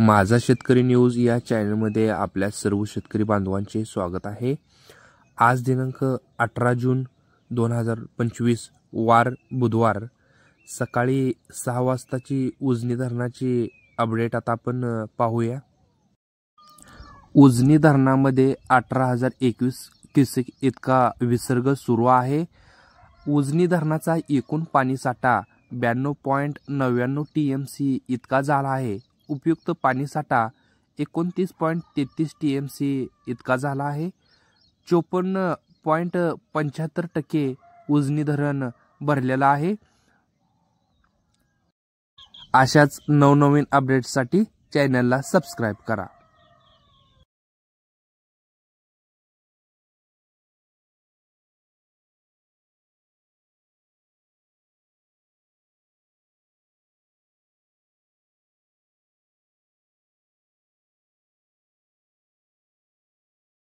माझा शेतकरी न्यूज या चॅनलमध्ये आपल्या सर्व शेतकरी बांधवांचे स्वागत आहे। आज दिनांक 18 जून 2025 वार बुधवार सकाळी 6 वाजताची उजनी धरणाची अपडेट आता आपण पाहूया। उजनी धरणामध्ये 18,021 क्युसेक इतका विसर्ग सुरू आहे। उजनी धरणाचा एकूण पाणीसाठा 92.99 TMC इतका झाला आहे। उपयुक्त पाणीसाठा 29.33 TMC इतका झाला आहे। 54.75% उजनी धरण भरलेला आहे। अशाच नवनवीन अपडेट्ससाठी चॅनलला सबस्क्राइब करा।